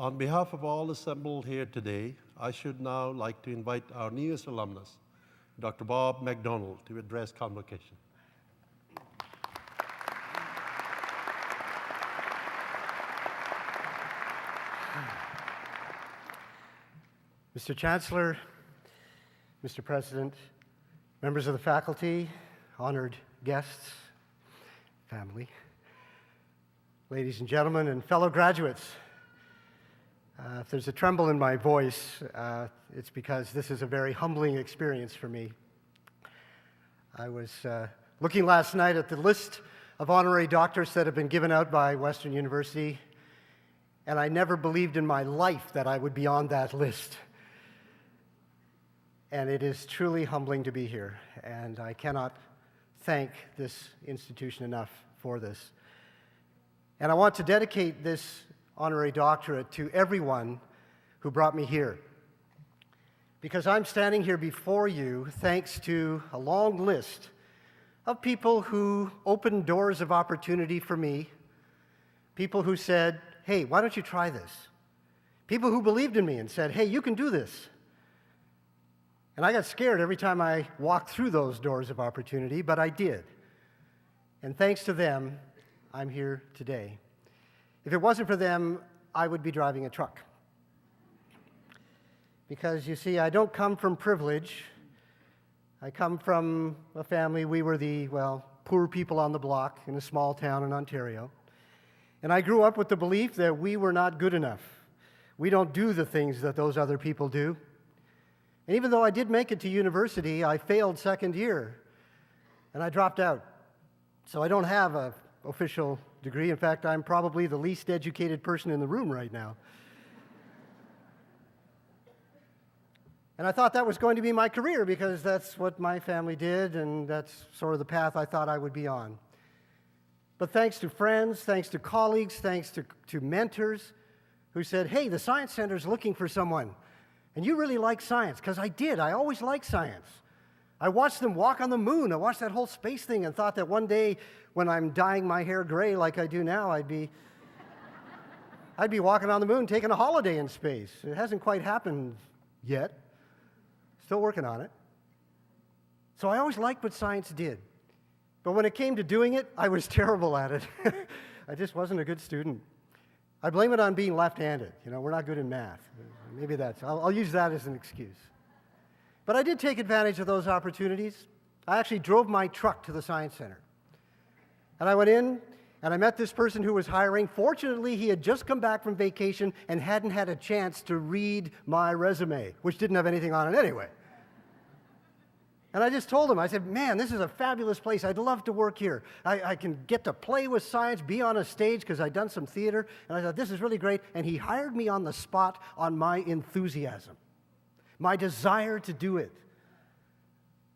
On behalf of all assembled here today, I should now like to invite our newest alumnus, Dr. Bob McDonald, to address Convocation. Mr. Chancellor, Mr. President, members of the faculty, honored guests, family, ladies and gentlemen, and fellow graduates. If there's a tremble in my voice, it's because this is a very humbling experience for me. I was looking last night at the list of honorary doctorates that have been given out by Western University, and I never believed in my life that I would be on that list. And it is truly humbling to be here, and I cannot thank this institution enough for this. And I want to dedicate this honorary doctorate to everyone who brought me here, because I'm standing here before you thanks to a long list of people who opened doors of opportunity for me, people who said, hey, why don't you try this? People who believed in me and said, hey, you can do this. And I got scared every time I walked through those doors of opportunity, but I did. And thanks to them, I'm here today. If it wasn't for them, I would be driving a truck. Because, you see, I don't come from privilege. I come from a family, we were the, poor people on the block in a small town in Ontario. And I grew up with the belief that we were not good enough. We don't do the things that those other people do. And even though I did make it to university, I failed second year, and I dropped out. So I don't have an official degree. In fact, I'm probably the least educated person in the room right now. And I thought that was going to be my career because that's what my family did, and that's sort of the path I thought I would be on. But thanks to friends, thanks to colleagues, thanks to mentors who said, hey, the Science Center's looking for someone. And you really like science, because I did. I always liked science. I watched them walk on the moon. I watched that whole space thing and thought that one day when I'm dyeing my hair gray like I do now, I'd be walking on the moon taking a holiday in space. It hasn't quite happened yet. Still working on it. So I always liked what science did. But when it came to doing it, I was terrible at it. I just wasn't a good student. I blame it on being left-handed. We're not good in math. Maybe I'll use that as an excuse. But I did take advantage of those opportunities. I actually drove my truck to the Science Center. And I went in, and I met this person who was hiring. Fortunately, he had just come back from vacation and hadn't had a chance to read my resume, which didn't have anything on it anyway. And I just told him, I said, man, this is a fabulous place. I'd love to work here. I can get to play with science, be on a stage, because I'd done some theater. And I thought, this is really great. And he hired me on the spot on my enthusiasm, my desire to do it.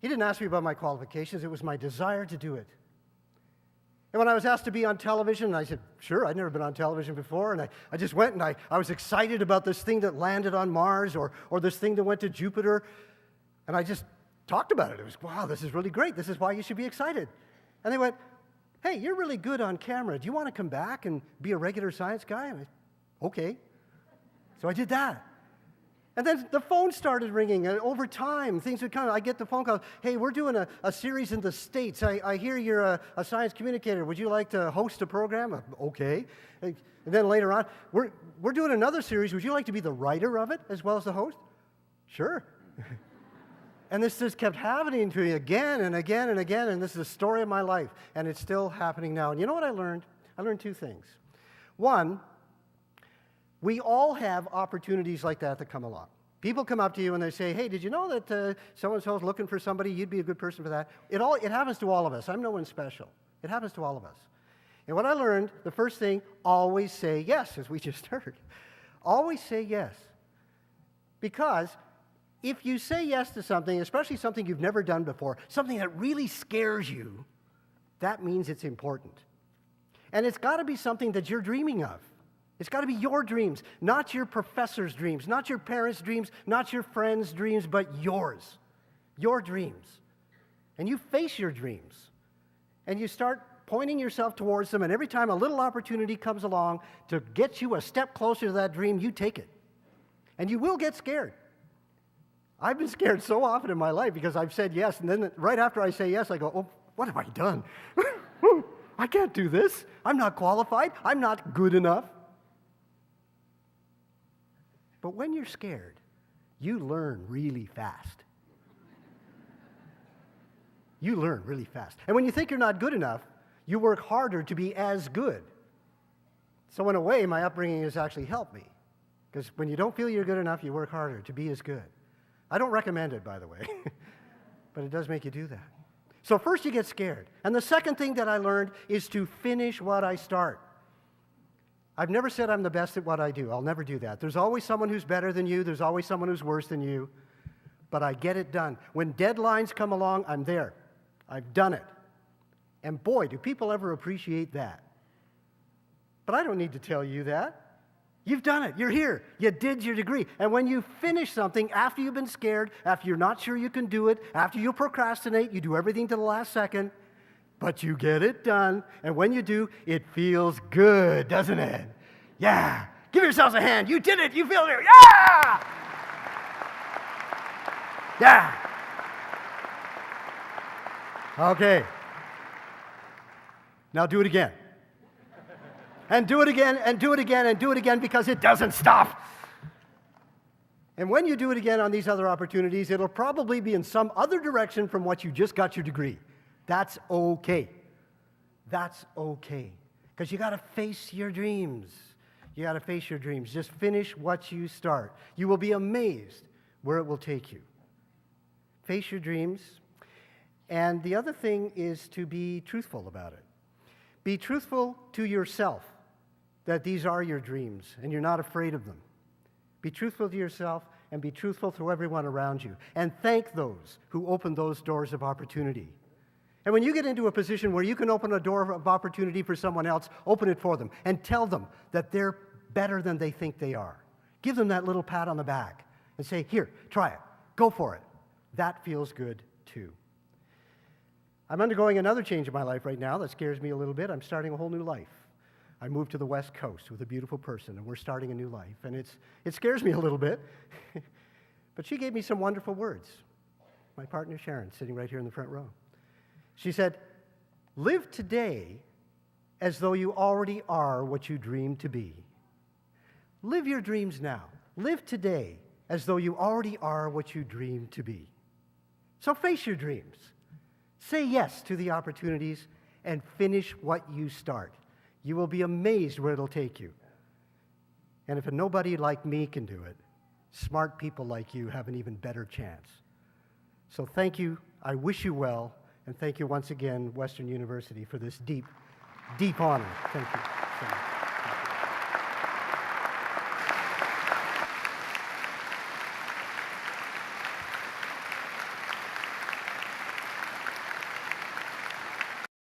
He didn't ask me about my qualifications. It was my desire to do it. And when I was asked to be on television, I said, sure, I'd never been on television before. And I just went, and I was excited about this thing that landed on Mars or this thing that went to Jupiter. And I just talked about it. It was, wow, this is really great. This is why you should be excited. And they went, hey, you're really good on camera. Do you want to come back and be a regular science guy? And okay. So I did that. And then the phone started ringing, and over time, things would come. I get the phone call, hey, we're doing a series in the States. I hear you're a science communicator. Would you like to host a program? Okay. And then later on, we're doing another series. Would you like to be the writer of it as well as the host? Sure. And this just kept happening to me again and again and again, and this is the story of my life, and it's still happening now. And you know what I learned? I learned two things. One, we all have opportunities like that come along. People come up to you and they say, hey, did you know that so-and-so is looking for somebody? You'd be a good person for that. It happens to all of us. I'm no one special. It happens to all of us. And what I learned, the first thing, always say yes, as we just heard. Always say yes. Because if you say yes to something, especially something you've never done before, something that really scares you, that means it's important. And it's got to be something that you're dreaming of. It's got to be your dreams, not your professor's dreams, not your parents' dreams, not your friends' dreams, but yours. Your dreams. And you face your dreams. And you start pointing yourself towards them, and every time a little opportunity comes along to get you a step closer to that dream, you take it. And you will get scared. I've been scared so often in my life because I've said yes, and then right after I say yes, I go, oh, what have I done? I can't do this. I'm not qualified. I'm not good enough. But when you're scared, you learn really fast. You learn really fast. And when you think you're not good enough, you work harder to be as good. So in a way, my upbringing has actually helped me. Because when you don't feel you're good enough, you work harder to be as good. I don't recommend it, by the way, but it does make you do that. So first you get scared. And the second thing that I learned is to finish what I start. I've never said I'm the best at what I do. I'll never do that. There's always someone who's better than you. There's always someone who's worse than you. But I get it done. When deadlines come along, I'm there. I've done it. And boy, do people ever appreciate that. But I don't need to tell you that. You've done it. You're here. You did your degree. And when you finish something after you've been scared, after you're not sure you can do it, after you procrastinate, you do everything to the last second, but you get it done. And when you do, it feels good, doesn't it? Yeah. Give yourselves a hand. You did it. You feel it. Yeah! Yeah. Okay. Now do it again. And do it again, and do it again, and do it again, because it doesn't stop. And when you do it again on these other opportunities, it'll probably be in some other direction from what you just got your degree. That's okay. That's okay. Because you got to face your dreams. You got to face your dreams. Just finish what you start. You will be amazed where it will take you. Face your dreams. And the other thing is to be truthful about it. Be truthful to yourself that these are your dreams and you're not afraid of them. Be truthful to yourself and be truthful to everyone around you. And thank those who open those doors of opportunity. And when you get into a position where you can open a door of opportunity for someone else, open it for them and tell them that they're better than they think they are. Give them that little pat on the back and say, here, try it. Go for it. That feels good too. I'm undergoing another change in my life right now that scares me a little bit. I'm starting a whole new life. I moved to the West Coast with a beautiful person, and we're starting a new life. And it scares me a little bit, but she gave me some wonderful words. My partner, Sharon, sitting right here in the front row. She said, live today as though you already are what you dream to be. Live your dreams now. Live today as though you already are what you dream to be. So face your dreams. Say yes to the opportunities and finish what you start. You will be amazed where it'll take you. And if nobody like me can do it, smart people like you have an even better chance. So thank you. I wish you well. And thank you once again, Western University, for this deep, deep honor. Thank you so much.